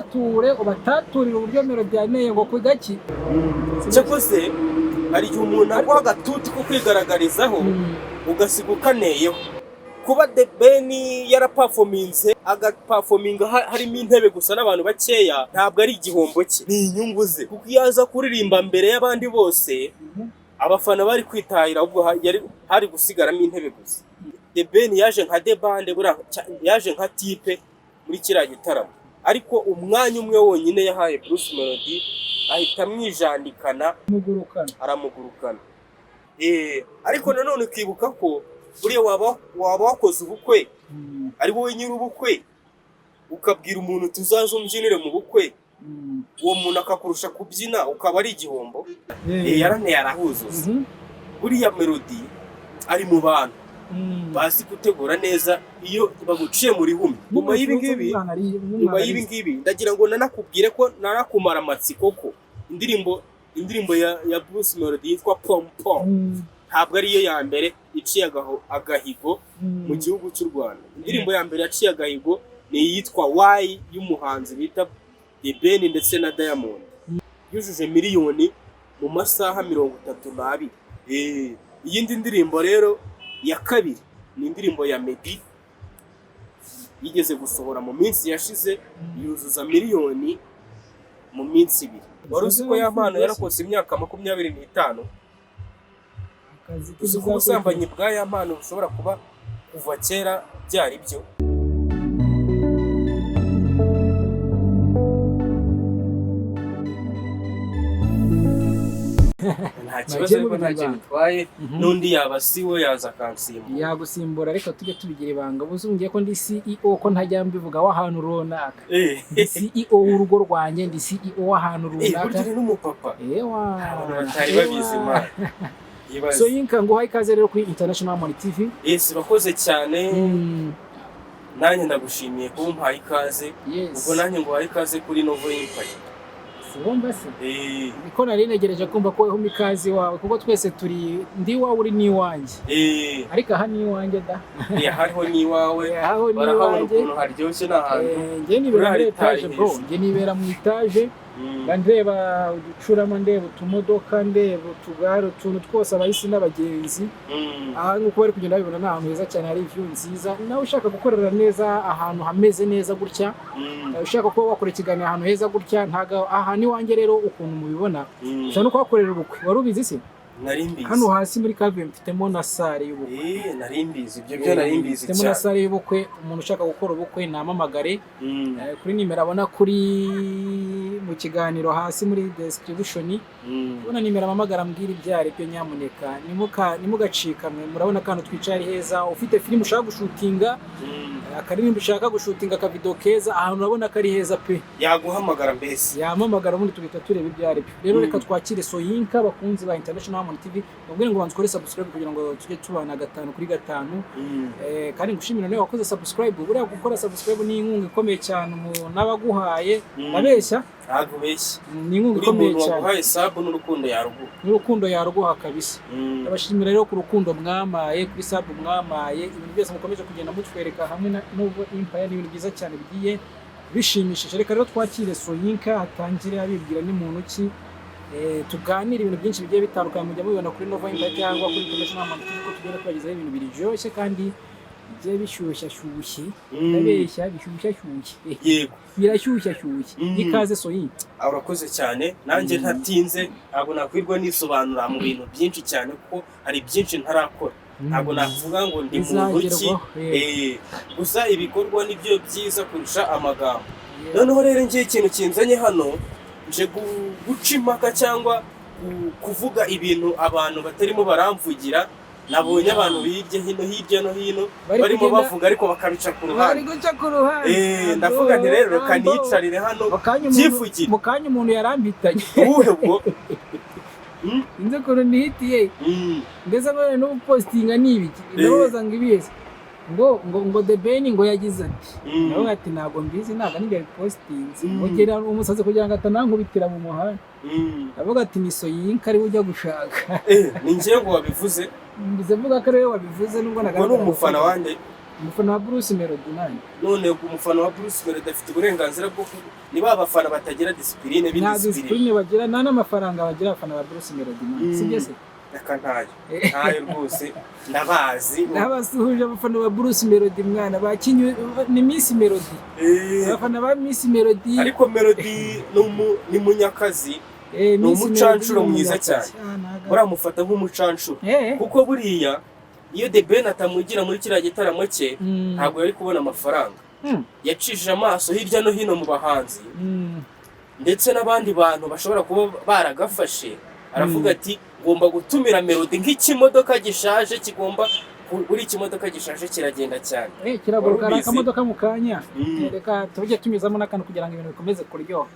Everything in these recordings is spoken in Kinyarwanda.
ture ubataturira uburyo melody yaneye ngo kugaki cyakoze hari igihe umuntu aguha agatuti ko kwigaragarizaho ugasiga ukaneyeho. Kuba The Ben yaraperforminze agaperforminga harimo intebe gusa n'abantu bakeya ntabwo ari igihombo cye, ni inyungu ze, kuko iyo aza kuririmba mbere y'abandi bose abafana bari kwitahira, ubwo hari gusigaramo intebe gusa. The Ben yaje nka The Band, yaje nka tipe muri kiriya gitaramo, ariko umwanya umwe wonyine yahaye Bruce Melody ahita amwijandikana aramugurukana. Ariko nanone ukibuka ko buriya waba wakoze ubukwe ari wowe nyiri ubukwe ukabwira umuntu tuzaze umbyinire mu bukwe, uwo muntu akakurusha kubyina ukaba ari igihombo. Yaraneye arahuzuza. Buriya Melody ari mu bantu bazi gutegura neza iyo baguciye muri humwe. Nyuma y'ibi ngibi ndagira ngo nanakubwire ko narakumara amatsiko ko indirimbo ya Bruce Melody yitwa Pom Pom ntabwo ariyo ya mbere iciye agahigo mu gihugu cy'u Rwanda. Indirimbo ya mbere yaciye agahigo ni iyitwa Why y'umuhanzi bita The Ben ndetse na Diamond, yujuje miliyoni mu masaha 32. Iyindi ndirimbo rero ya kabiri ni indirimbo ya Meddy yigeze gusohora mu minsi yashize, yuzuza miliyoni mu minsi 2. Wari uzi ko ya mpano yarakoze imyaka 25? Uzi ko ubusambanyi bwa ya mpano bushobora kuba kuva kera byari byo. Nta kibazo ariko nta kintu bitwaye, n'undi yaba siwe yaza akansimbura. Yagusimbura, ariko tujye tubigira ibanga. Buzungiye ko ndi CEO ko ntajya mbivuga w'ahantu runaka. Ndi CEO w'urugo rwanjye, ndi CEO w'ahantu runaka. Burya n'umupapa. Abantu batari babizi Imana. So Yinka ngo hayi kaze rero kuri International Money TV. Bakoze cyane. Nanjye ndagushimiye ko umpaye ikaze. Ubwo nanjye ngo hayi kaze kuri Novo Empire. Bomba se niko nari negereje kumva ko ho mikazi wawe, kuko twese turi ndi wawe uri ni wanje. Ariko aha ni wanje da. Hariho ni wawe. Barahabona ukuntu haryoshye n'ahantu. Nge nibera muri etage bro, nge nibera mu etage. Ndeba uducurama, ndeba utumodoka, ndeba utugare, utuntu twose abayisi n'abagenzi. Aha nuko bari kugenda babibona n'ahantu heza cyane, hari view nziza. Nawe ushaka gukorera neza ahantu hameze neza gutya, ushaka ko wakora ikiganiro ahantu heza gutya, ntaga aha ni wanjye rero ukuntu mubibona. Ushaka no kwakorera ubukwe, wari ubizi se? Narimbizi. Hano hasi muri Cave mfitemo na salle y'ubukwe. Narimbizi, ibyo byo narimbizi cyane. Mfitemo na salle y'ubukwe, umuntu ushaka gukora ubukwe namamagare. Kuri nimero abona kuri mu kiganiro hasi muri description. Ubona nimero amamagara mbwira ibyari byo, nyamuneka nimugacikamwe. Murabona kandi twicaye heza, ufite film ushaka gushutinga, akaririmbo ushaka gushutinga ka video keza, ahantu urabona kari heza pe. Yaguhamagara mbese. Yamamagara ubundi tugita tureba ibyari byo. Rero reka twakire So Yinka bakunzi ba International Money TV. Ubwo ngo banzukore subscribe kugira ngo tujye tubana 5/5. Kandi ngushimira nawe wakoze subscribe. Buriya gukora subscribe ni inkunga ikomeye cyane n'abaguhaye. Abeshya agubeshya ni inkunga ikomeye cyane. Waguhaye sub n'urukundo yaruguha kabisa. Abashimira rero ku rukundo mwamaye, kuri sub mwamaye, ibintu byose mukomeje kugenda mutwereka hamwe na Novo Empire, ni ibintu byiza cyane bigiye bishimishije. Reka rero twakire So Yinka atangire abibwira ni muntu ki, tuganira ibintu byinshi bigiye bitandukanye mujya mubibona kuri Novo Empire cyangwa kuri International Money TV, ko tugenda twagizaho ibintu biryoshye kandi bigiye bishyushye. Ndabeshya bishyushye. Yego birashyushye. Ikaze So Yinka. Urakoze cyane. Nanjye ntatinze, ntabwo nakwirwa nisobanura mu bintu byinshi cyane kuko hari byinshi ntarakora. Ntabwo navuga ngo ndi mu ruki. Gusa ibikorwa nibyo byiza kurusha amagambo. Noneho rero ngiye ikintu kinzanye hano, nje guca impaka cyangwa kuvuga ibintu abantu batarimo baramvugira. Nabonye abantu hirya no hino barimo bavuga ariko bakabica ku ruhande. Ndavuga nti rero kaniyicarire hano cyifugire. Mu kanya umuntu yarambitanye. Ubuhe bwo? Inze ko nihitiye. Ngeze ngo no postinga nibiki. Ndabaza ngo ibiyese. Ngo The Ben ngo yagize ati. Nawe ati ntago mbizi, ntago nigere postinze. Mugera umusaze kugira ngo atanankubitira mu muhanda. Ndavuga ati ni So Yinka ari ujya gushaka. Ni ngiye ngo wabivuze. Mbize vuga ko rero wabivuze nubwo naga. Ngo umufana wande. umufana wa Bruce Melody nani? None umufana wa Bruce Melody afite uburenganzira bwo niba abafana batagira discipline nta discipline bagira nta n'amafaranga bagira abafana ba Bruce Melody nani sibyo se reka ntayo rwose ndabazi n'abasuhuje abafana ba Bruce Melody mwana bakinye ni Miss Melody abafana ba Miss Melody ariko Melody ni munyakazi ni umucancuro mwiza cyane uramufata nk'umucancuro kuko buriya iyo The Ben atamugira muri kiriya gitaramo cye ntabwo yari kubona amafaranga yacishije amaso hirya no hino mu bahanzi ndetse n'abandi bantu bashobora kuba baragafashe aravuga ati ngomba gutumira Melody nk'ikimodoka gishaje kigomba buri ikimodoka gishaje kiragenda cyane kiraguruka akamodoka mu kanya reka tujye tunyuzamo n'akantu kugira ngo ibintu bikomeze kuryoha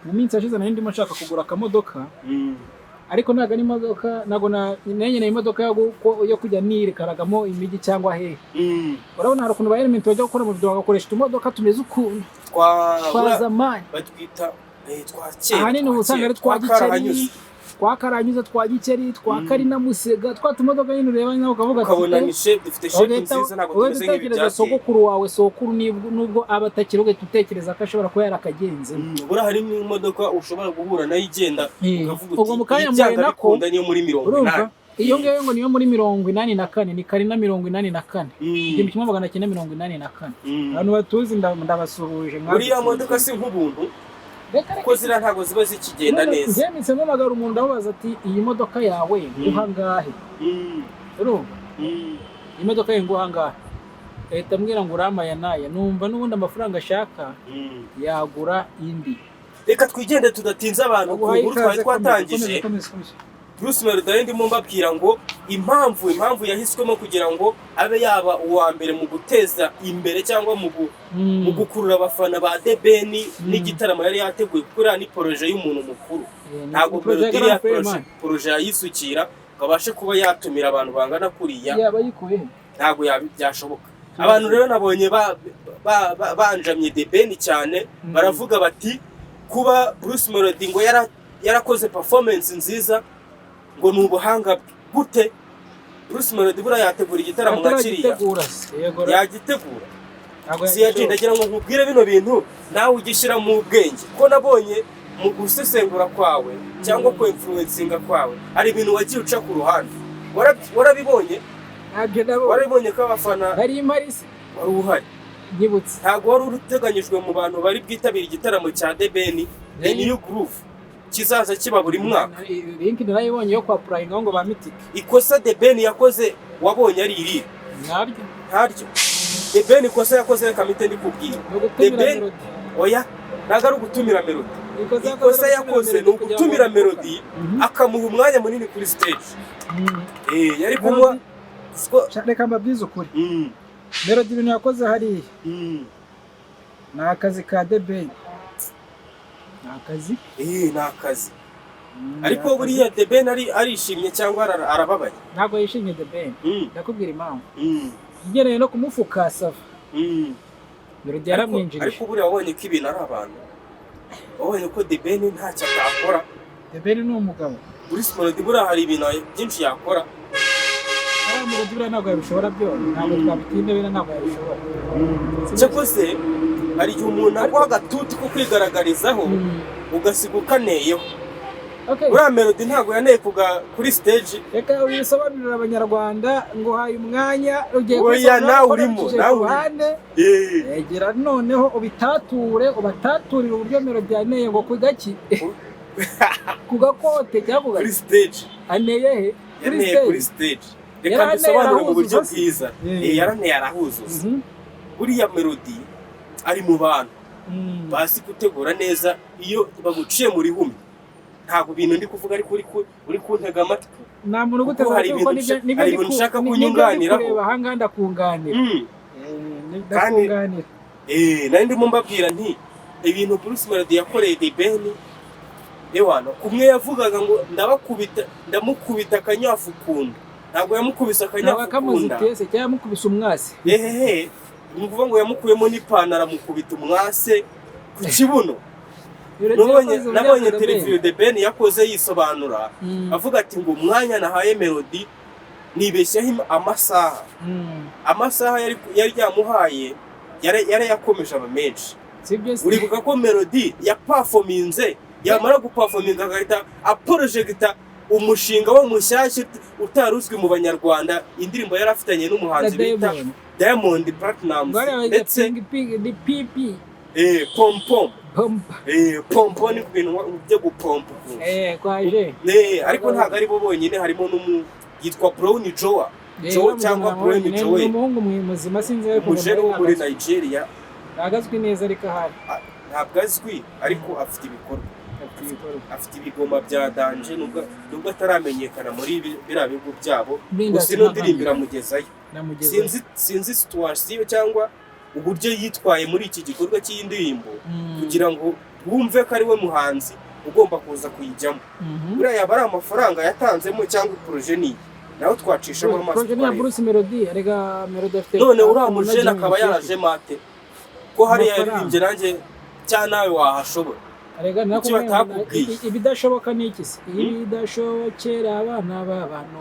mu minsi yashize nari ndimo nshaka kugura akamodoka ariko ntago ari imodoka nago nenye imodoka yo kujya nirekaragamo imigi cyangwa he urabona hari ukuntu ba element bajya gukora mu video bagakoresha imodoka tumeze ukuntu twa zamani batwita twa kera ahanini usanga ari twa giceri twakaranyuza twa giceri twakarina musega twa tumodoka nyine ureba nawe ukavuga ati ukabona ni shape dufite shape nziza ntabwo tumeze nk'ibya sogokuru wawe sokuru nubwo abatakiri utekereza ko ashobora kuba yarakagenze bura hari n'imodoka ushobora guhura nayo igenda ukavuga ubwo mukanya mwaye nako niyo muri 80 iyo ngewe ngo niyo muri 84 ni Karina 84 igihumbi kimwe 1984 abantu batuzi ndabasuhuje uriya modoka si nk'ubuntu ko zira ntago ziba zikigenda neza ngemitse mpamagara umuntu abaza ati iyi modoka yawe nguhangahe urumva imodoka ye nguhangahe ahita ambwira ngo uramaya naya numva n'ubundi amafaranga ashaka yagura indi reka twigende tudatinza abantu ku nkuru twari twatangije Bruce Melody ndimo mbabwira ngo impamvu yahiswemo kugira ngo abe yaba uwa mbere mu guteza imbere cyangwa mu gukurura abafana ba The Ben n'igitaramo yari yateguye kuko ni projet y'umuntu mukuru ntabwo Melody ya projet yisukira ngo abashe kuba yatumira abantu bangana kuriya yabayikuye ntabwo byashoboka abantu rero nabonye banjamye The Ben cyane baravuga bati kuba Bruce Melody ngo yarakoze performance nziza ngo nubuhanga gute Bruce Melody bura yategura igitaramo ngakiriya yagitegura si yagendagira ngo nkubwire bino bintu nawe ugishyira mu bwenge ko nabonye mu gusesengura kwawe cyangwa ko influencinga kwawe ari ibintu wagiye uca ku ruhande warabibonye warabibonye ko abafana bari imarisi wari uhari nyibutse ntabwo wari uruteganyijwe mu bantu bari bwitabira igitaramo cya The Ben New Groove kizaza kiba buri mwaka link narayibonye yo kwa Prime ngo ba Mythic ikosa The Ben yakoze wabonye ari iri ntaryo The Ben ikosa yakoze reka mite ndikubwira The Ben oya ntago ari ugutumira Melody ikosa yakoze ni ugutumira Melody akamuha umwanya munini kuri stage yari kumwa reka mbabwize ukuri Melody ibintu yakoze hariya ni akazi ka The Ben nakazi nakazi ariko buriya The Ben arishimye cyangwa arababaye ntabwo yishimye The Ben ndakubwira impamvu igereye no kumufuka sava Melody yaramwinjirije ariko buriya wabonye ko ibintu ari abantu wabonye ko The Ben ntacyo atakora The Ben ni umugabo Bruce Melody buriya hari ibintu byinshi yakora Melody buriya ntabwo yabishobora byose ntabwo twabitinda bino ntabwo yabishobora cyakoze hari igihe umuntu agwa agatuti ko kwigaragarizaho ugasiga ukaneyeho uriya Melody ntabwo yaneye kuri stage reka ubisobanurira abanyarwanda ngo haye umwanya ugiye oya nawe urimo egera noneho ubataturire uburyo Melody yaneye ngo kugaki ku gakote cyangwa kuri stage aneye he kuri stage reka dusobanure mu buryo bwiza yaraneye arahuzuza buriya Melody ari mu bantu basi gutegura neza iyo baguciye muri humye ntabwo ibintu ndi kuvuga ariko uri kuntega amatwi nta muntu guteza ko nibyo nshaka kunyunganiraho bahanga ndakunganira nari ndimo mbabwira nti ibintu Bruce Melody yakoreye The Ben ewana kumwe yavugaga ngo ndamukubita akanyafu kunda ntabwo yamukubise akanyafu kunda cyangwa yamukubise umwase ni ukuvuga ngo yamukuyemo n'ipantaro amukubita umwase ku kibuno nabonye televiziyo The Ben yakoze yisobanura avuga ati ngo umwanya nahaye Melody nibeshyaho amasaha yari yamuhaye yari yakomeje aba menshi. Uribuka ko Melody ya performinze yamara guperforminga agahita aporojegita umushinga wo mushyashya utaruzwi mu banyarwanda, indirimbo yari afitanye n'umuhanzi bita Diamond Platnumz ndetse pompo ni ibintu byo gupompa kwaje ariko ntabwo ari bo bonyine, harimo yitwa Brown Joa cyangwa Brown Joe, umuhungu muzima sinzi ariko umujene wo muri Nigeria, ntagazwi neza ariko ahari, ntabwo azwi ariko afite ibikorwa, afite ibigoma bya danje nubwo ataramenyekana muri biriya bigo byabo, gusa ino ndirimbo iramugezayo. Sinzi situation cyangwa uburyo yitwaye muri iki gikorwa cy'iyi ndirimbo kugira ngo wumve ko ari we muhanzi ugomba kuza kuyijyamo. Buriya yaba ari amafaranga yatanzemo cyangwa projet ni naho twacishamo amaso. Projet ya Bruce Melody, arega Melody afite none uriya mujene akaba yaraje mate ko hari yaririmbye nanjye cyane nawe wahashobora. Arega nakubwiye ibidashoboka ni iki se? Ibidashobokera abana b'abantu.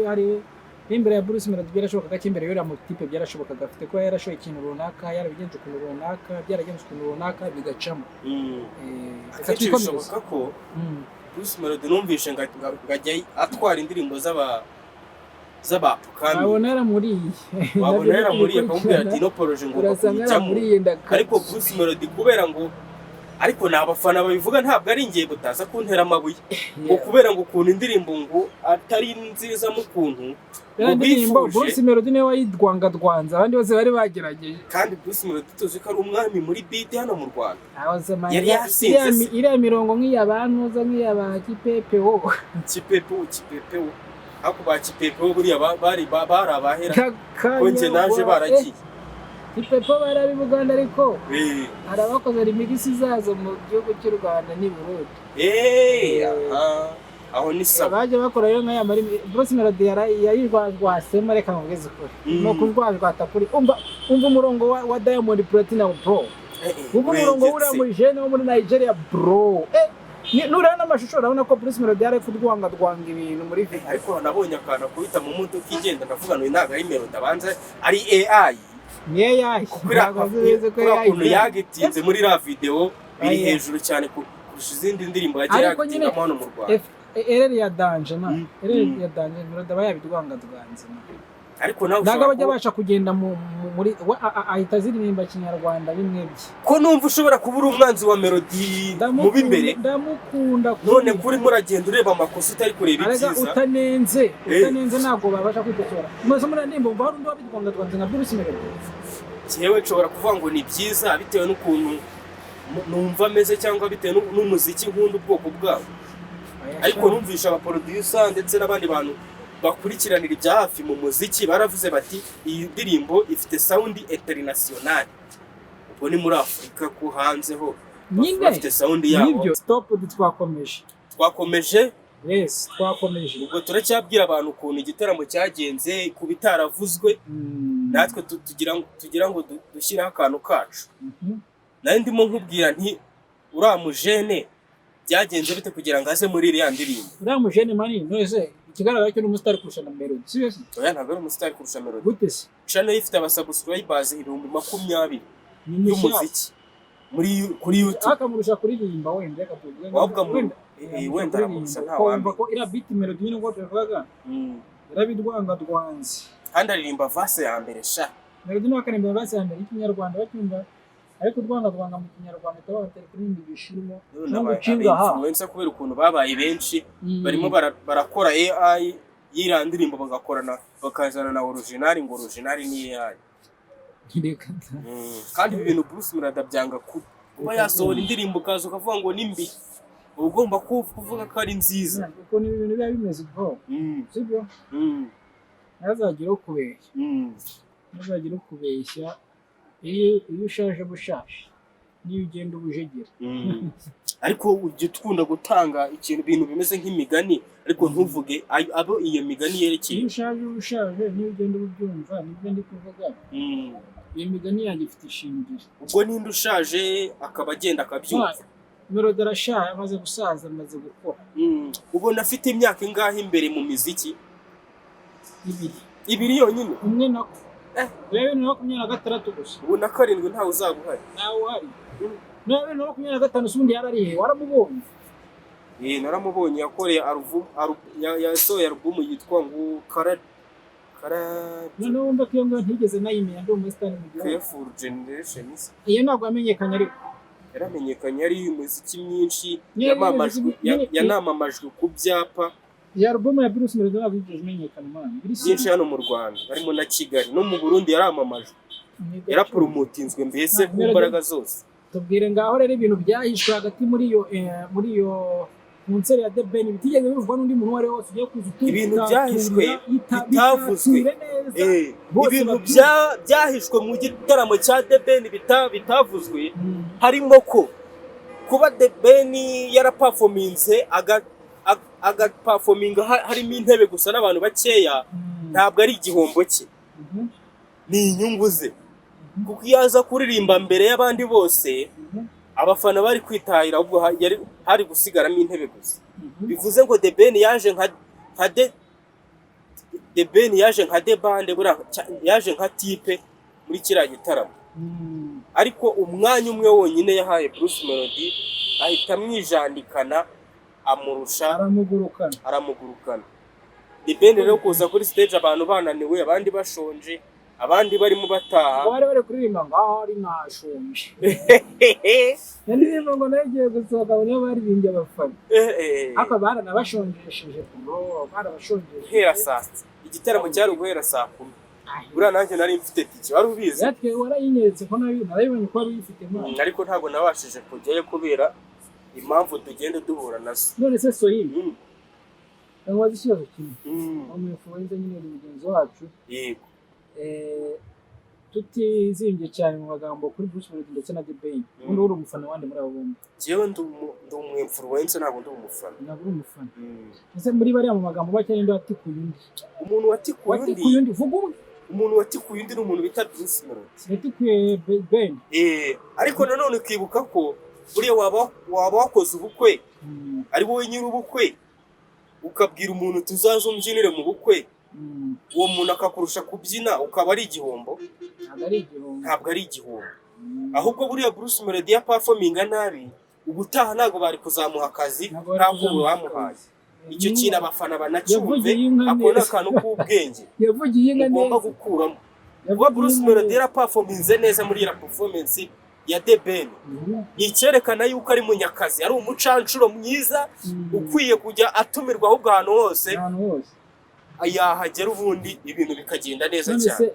Ari imbere ya Bruce Melody byarashobokaga cy'imbere y'uriya mutipe byarashobokaga, afite ko yarashoye ikintu runaka, yarabigenze ukuntu runaka, byaragenze ukuntu runaka bigacamo. Akenshi bishoboka ko Bruce Melody numvishe ngajya atwara indirimbo z'abapukami, wabona yaramuriye akamubwira ati no poroje ngo bakujyamo, ariko Bruce Melody kubera ngo ariko n'abafana babivuga ntabwo ari ngiye gutaza kuntera amabuye ngo kubera ngo ukuntu indirimbo ngo atari nziza mu kuntu indirimbo Bruce Melody niwe wayidwangadwanza, abandi bose bari bagerageje, kandi Bruce Melody tuzi ko ari umwami muri beat hano mu Rwanda. Yari yasinze iriya mirongo nk'iy'abantuza nk'iy'aba Kipepewo ako ba Kipepewo buriya bari abahera ko nje naje baragiye Kipepewo bari Buganda, ariko hari abakoze remix zazo mu gihugu cy'u Rwanda n'i Burundi. Aho ni sawa baje bakora yo nkaya muri Bruce Melody yayirwasemo, reka mugeze ukuri no kurwajwata kuri umva umurongo wa Diamond Platinum bro, umurongo uriya muri jene wo muri Nigeria bro, nurana n'amashusho urabona ko Bruce Melody yari kurwanga ibintu muri video, ariko nabonye akana kubita mu modoka igenda ndavuga ngo ntago ari Melody abanze ari AI. Ni AI ukuntu yagitinze muri la video biri hejuru cyane kurusha izindi ndirimbo yagiye yagitingamo hano mu Rwanda. Ereri ya danje Melody aba yabidwangadwanze, ariko nawe ntabwo bajya basha kugenda muri ahita ziririmba Kinyarwanda bimwe bye. Ko numva ushobora kuba uri umwanzi wa Melody mu bimbere, ndamukunda none kuri muragenda ureba amakosa utari kureba ibyiza, utanenze ntabwo babasha kwitokora. Muzo muri ndimbo mva undi wabidwangadwanze nka Bruce Melody, cyewe nshobora kuvuga ngo ni byiza bitewe n'ukuntu numva ameze cyangwa bitewe n'umuziki nkunda ubwoko bwabo, ariko numvisha abaproducer ndetse n'abandi bantu bakurikiranira ibya hafi mu muziki baravuze bati iyi ndirimbo ifite sound international. Ubwo ni muri Afurika ko hanze ho bafite sound yabo. Stop, twakomeje. Yes, twakomeje. Ubwo turacyabwira abantu ukuntu igitaramo cyagenze ku bitaravuzwe, natwe tugira ngo dushyiraho akantu kacu. Nari ndimo nkubwira nti uramujene byagenze bite kugira ngo aze muri iriya ndirimbo. Uramujene mani nose ikigaragara cyo n'umustar kurusha na Melody, seriously oya ntabwo ari umustar kurusha Melody. Gute se channel ifite abasubscribers 20,000 y'umuziki kuri YouTube, akamurusha kuririmba wenda akavuga wabwa wenda aramurusha nta wambi ko ira beat Melody nyine ngo tuvuga yarabidwangadwanze, kandi aririmba verse ya mbere sha Melody no akaririmba verse ya mbere y'Ikinyarwanda bacyumva, ariko rwanda mu Kinyarwanda taba batari kuririmba ibishirimo no gucinga ha influencer kubera ukuntu babaye benshi barimo barakora AI yirandirimbo bagakorana bakazana na original ngo original ni AI. Kandi ibintu Bruce Melody byanga kuba yasohora indirimbo kazo ukavuga ngo ni mbi, ugomba kuvuga ko ari nziza, kuko ni ibintu biba bimeze bwo sibyo. Nazagira ukubeshya iyo ushaje bushaje niyo ugenda ubujegera. Ariko ujye tukunda gutanga ibintu bimeze nk'imigani, ariko ntuvuge abo iyo migani yerekeye. Iyo ushaje niyo ugenda ubyumva, nibyo ndi kuvuga. Iyo migani yanjye ifite ishingiro. Ubwo ninde ushaje akaba agenda akabyumva. Melody arashaje, amaze gusaza, amaze gukora. Ubona afite imyaka ingahe imbere mu miziki? 2. 2 yonyine? Umwe nako. Rero ni 26 gusa. Ubu na 7 ntawe uzaguhari. Ntawe uhari. Rero ni 25 sundi yararihe, waramubonye? Naramubonye yakoreye yasohoye album yitwa ngo Noneho wumva ko iyo ngo ntigeze nayimenya ndi umusitani mu gihugu. Careful Generation. Iyo ntabwo amenyekanye ariko. Yaramenyekanye ari umuziki myinshi yanamamajwe ku byapa. Iyo album ya Bruce Melody ntabwo yigeze imenyekana man. Byinshi hano mu Rwanda, harimo na Kigali no mu Burundi yaramamajwe. Yarapromotinzwe mbese ku mbaraga zose. Tubwire ngaho rero ibintu byahishwe hagati muri iyo konseri ya The Ben bitigeze bivugwa n'undi muntu wari wose ugiye kuza ibintu byahishwe bitavuzwe. Ibintu byahishwe mu gitaramo cya The Ben bitavuzwe harimo ko kuba The Ben yaraperforminze agaperforminga harimo intebe gusa n'abantu bakeya ntabwo ari igihombo cye, ni inyungu ze, kuko iyo aza kuririmba mbere y'abandi bose abafana bari kwitahira, ubwo hari gusigaramo intebe gusa. Bivuze ngo The Ben yaje nka The Band, yaje nka tipe muri kiriya gitaramo. Ariko umwanya umwe wonyine yahaye Bruce Melody ahita amwijandikana amurusha, aramugurukana. The Ben rero kuza kuri stage abantu bananiwe, abandi bashonje, abandi barimo bataha, bari kuririmba ngaho ari nashonje. Ndirimba ngo nagiye gusohoka bane baririmbye abafana. Aka baranabashonjesheje bro, barabashonjesheje. Hera saa igitaramo cyari guhera saa 10. Buriya nanjye nari mfite tike, wari ubizi? Yatwe warayinyeretse ko narayibonye ko ari uyifite mwana. Ariko ntabwo nabashije kujyayo kubera impamvu tugenda duhura nazo. None se Sohini wazi ikibazo kimwe, umufuwenze nyine mugenzi wacu. Yego. Tutizimbye cyane mu magambo kuri Bruce Melody ndetse na The Ben. Undi uri umufana wande muri abo bombi? Jewe ndi umu-influencer, ntabwo ndi umufana. Ntabwo uri umufana. Ese muri bari mu magambo bacyane ndi atikuye undi. Umuntu watikuye undi vuga undi. Umuntu watikuye undi n'umuntu bita Bruce Melody. Yatikuye Ben. Ariko nanone ukibuka ko buriya waba wakoze ubukwe ari wowe nyiri ubukwe, ukabwira umuntu tuzaza umbyinire mu bukwe, uwo muntu akakurusha kubyina, ukaba ari igihombo? Ntabwo ari igihombo. Ahubwo buriya Bruce Melody ya performinga nabi, ubutaha ntabwo bari kuzamuha akazi ntabwo bamuhaye. Icyo kintu abafana banacyumve, akona akantu k'ubwenge ugomba gukuramo. Ubwo Bruce Melody ya performinze neza muri ya performance ya The Ben, icyerekana yuko ari munyakazi, ari umucancuro mwiza ukwiye kujya atumirwa ahubwo ahantu hose yahagera ubundi ibintu bikagenda neza cyane.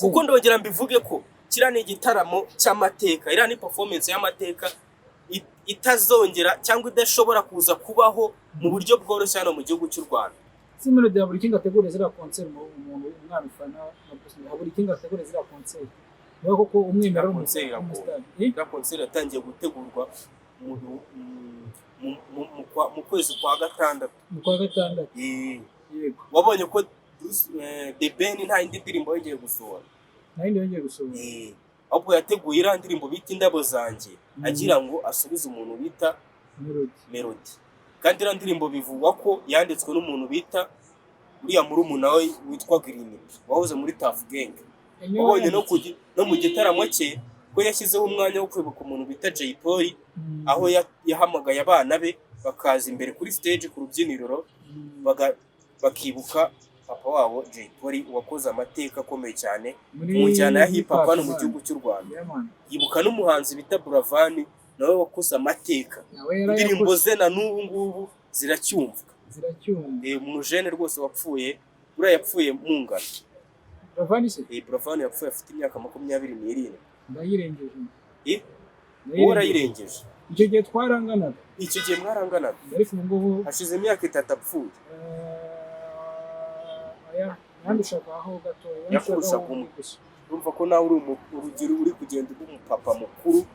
Kuko ndongera mbivuge ko kira ni igitaramo cy'amateka, ira ni performance y'amateka itazongera cyangwa idashobora kuza kubaho mu buryo bworoshye hano mu gihugu cy'u Rwanda. Si Melody ya buri kinga ategura zira concert mu umuntu umwana ufana na Bruce Melody, buri kinga ategura zira concert. Niyo koko umwemera concert yatangiye gutegurwa mu kwezi kwa gatandatu. Yego. Wabonye ko The Ben nta indi ndirimbo yongeye gusohora. Ahubwo yateguye iriya ndirimbo bita Indabo Zanjye, agira ngo asubize umuntu bita Melody. Kandi iriya ndirimbo bivugwa ko yanditswe n'umuntu bita uriya murumuna we witwa Green, wahoze muri Tuff Gang. Wabonye no mu gitaramo cye ko yashyizeho umwanya wo kwibuka umuntu bita Jay Polly, aho yahamagaye abana be bakaza imbere kuri stage ku rubyiniro bakibuka papa wabo Jay Polly wakoze amateka akomeye cyane mu njyana ya hip hop hano mu gihugu cy'u Rwanda. Yibuka n'umuhanzi bita Buravan nawe wakoze amateka, indirimbo ze na n'ubu ngubu ziracyumvwa. Umujene rwose wapfuye, uriya yapfuye mu ngano. Buravan yapfuye afite imyaka 27. Ndayirengeje. Urayirengeje. Icyo gihe twaranganaga. Icyo gihe mwaranganaga. Ariko ngo hashize imyaka 3 apfuye. Yandushaka aho gato, yakurusha gusa. Urumva ko nawe uri urugero uri kugenda umupapa mukuru.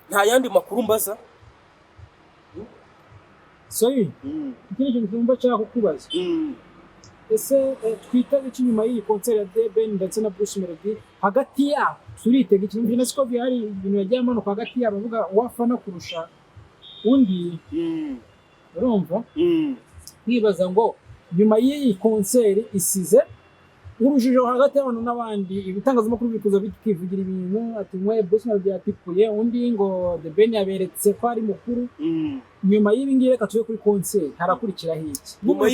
Nta yandi makuru mbaza. Ikindi kintu cyumva cyako kubaza. ese twitege iki nyuma y'iyi konseri ya The Ben ndetse na Bruce Melody hagati yabo turitega ikintu mbona siko bihari ibintu yagiye amanuka hagati yabo avuga wafana kurusha undi urumva nkibaza ngo nyuma y'iyi konseri isize urujijo hagati y'abantu n'abandi ibitangazamakuru bikuza bikivugira ibintu ati mwe Bruce Melody yatipuye undi ngo The Ben yaberetse ko ari mukuru nyuma y'ibi ngibi reka tuje kuri konseri harakurikiraho iki nyuma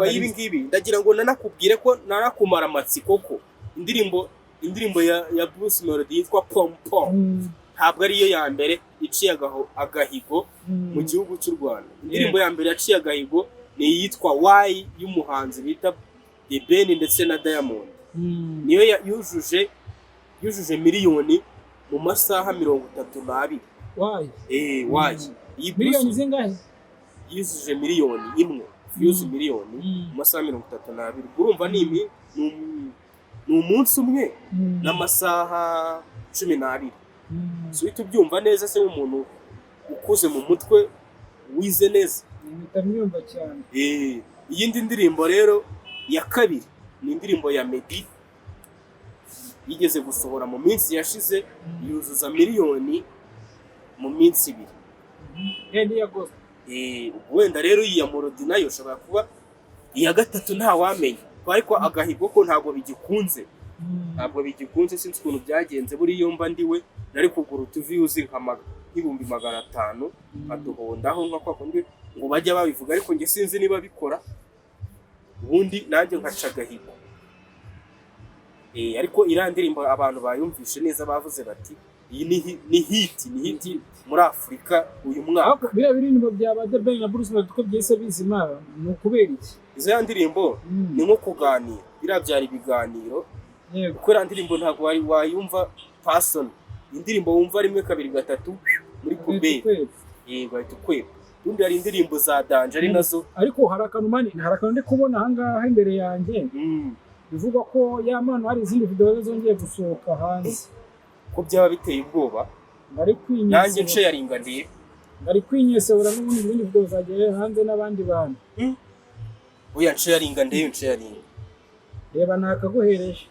y'ibi ngibi ndagira ngo nanakubwire ko narakumara amatsiko ko indirimbo ya Bruce Melody yitwa Pom Pom ntabwo ariyo ya mbere iciye agahigo mu gihugu cy'u Rwanda. Indirimbo ya mbere yaciye agahigo ni iyitwa Why y'umuhanzi bita The Ben ndetse na Diamond. Niyo yujuje miliyoni mu masaha 32. Why? Why? Miliyoni zingahe? Yujuje miliyoni imwe. Views miliyoni mu masaha 32. Urumva ni umunsi umwe n'amasaha 12. So tubyumva neza se umuntu ukuze mu mutwe wize neza. Nitamyumva cyane. Iyindi ndirimbo rero ya kabiri ni indirimbo ya Meddy yigeze gusohora mu minsi yashize yuzuza miliyoni mu minsi 2. Ni ya gospel. Wenda rero iyi ya Melody nayo shobora kuba iya gatatu nta wamenya ariko agahigo ko ntabwo bigikunze. Sinzi ukuntu byagenze buri yomba ndiwe nari kugura utuvyuzi nk'ibihumbi 500 aduhondaho nka kwa kundi ngo bajya babivuga ariko nge sinzi niba bikora ubundi nanjye nkaca agahigo. Ariko irandirimbo abantu bayumvishe neza bavuze bati iyi ni hit muri Afrika uyu mwaka. Biriya birimbo bya The Ben na Bruce Melody ko byese bizima ni ukubera iki? Izo ndirimbo ni nko kuganira, biriya byari ibiganiro. Kuko irandirimbo ntabwo wayumva person. Indirimbo wumva rimwe kabiri gatatu muri kuberi. Bahita ukweba. Ubundi hari indirimbo za Danger ari nazo. Ariko hari akantu ndi kubona ahangaha imbere yanjye. Bivuga ko y'amano hari izindi video zongeye gusohoka hanze. Ko byaba biteye ubwoba. Bari kwinyesa. Nanjye nce yaringaniye. Bari kwinyesebura n'ubundi ibindi video zagiye hanze n'abandi bantu. Oya nce yaringaniye Reba nakaguhereje.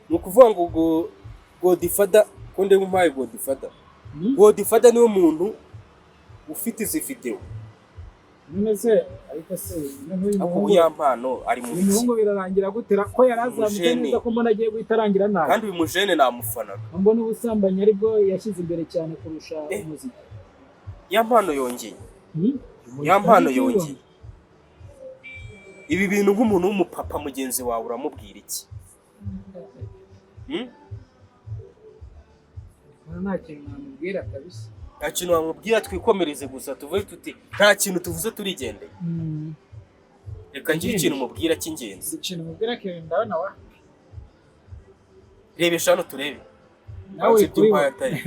Nukuvuga ngo Godfather konde mumaye Godfather. Godfather niwe muntu ufite izi video. Nonese ariko se ako yampano ari mu biki? Ngo birarangira gutera ko yarazamutse neza ko mbona agiye guhitarangira nabi. Kandi uyu mujene namufana. Mbona ubusambanya aribwo yashyize imbere cyane kurusha umuziki. Yampano yongeye. Yampano yongeye. Ibi bintu nk'umuntu w'umupapa mugenzi wawe uramubwira iki? Nta kintu namubwira kabisa. Nta kintu wamubwira twikomereze gusa tuvuye tuti nta kintu tuvuze turigendeye. Reka ngire ikintu mubwira cy'ingenzi. Ikintu mubwira ke ndabona wa. Rebesha hano turebe. Nawe kuri atari.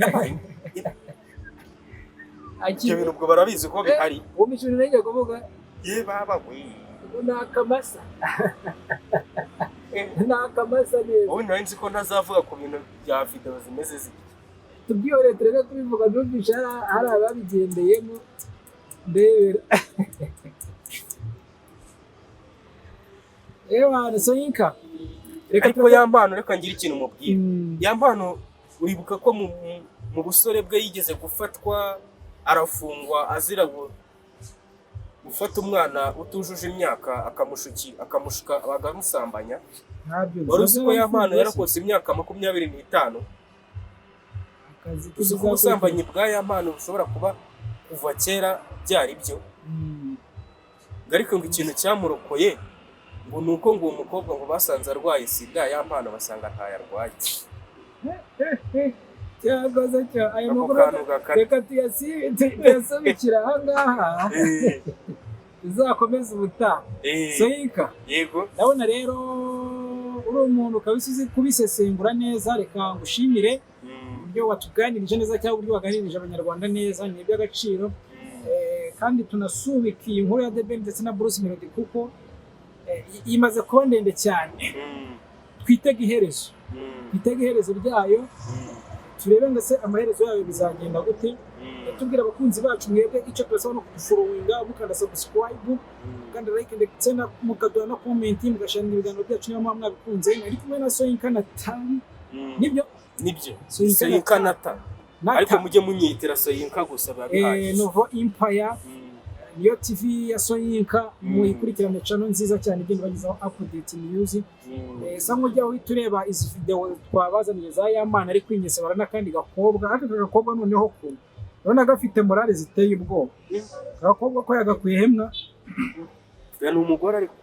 Ibyo bintu ubwo barabizi ko bihari. Uwo mishinga nijya kuvuga. Baba we. Nakamasa. Nakamasa neza. Wowe nzi ko ntazavuga ku bintu bya video zimeze ziki. Tubyore tureka kubivuga byumvisha hari ababigendeyemo ndebera. Soyinka. Ariko yampano reka ngira ikintu mubwira. Yampano uribuka ko mu busore bwe yigeze gufatwa arafungwa azira gufata umwana utujuje imyaka akamushuka bagamusambanya. Waruzi ko yampano yarakose imyaka 25. Uzi ko ubusambanyi bwa yampano bushobora kuba kuva kera byari byo. Ariko ngo ikintu cyamurokoye ngo nuko ngo uwo mukobwa ngo basanze arwaye sida yampano basanga ntayarwaye. Cyagoza cyo ayo makuru reka tuyasubikira ahangaha. Izakomeza ubutaha. Soyinka. Yego. Ndabona rero uri umuntu kabisa kubisesengura neza reka ngushimire. Uburyo watuganirije neza cyangwa uburyo waganirije abanyarwanda neza ni iby'agaciro. Kandi tunasubikiye inkuru ya The Ben ndetse na Bruce Melody kuko imaze kuba ndende cyane. Twitega iherezo ryayo turebe ngo se amaherezo yayo bizagenda gute. tubwira abakunzi bacu mwebwe icyo tubasaba no kudufollowinga mukanda subscribe kandi like ndetse na mukaduha na comment mugashare ibiganiro byacu niba mwabikunze nari kumwe na Soyinka Nathan nibyo Soyinka Nathan ariko mujye munyitira Soyinka gusa babihagije Novo Empire niyo TV ya Soyinka muyikurikirane channel nziza cyane igenda bagizaho update news samwe jya witureba izi video twabazaniye za Yamana ari kwinyesebara n'akandi gakobwa aka gakobwa noneho ko urabona gafite morale ziteye ubwoba gakobwa ko yagakwihemwa ya n'umugore ariko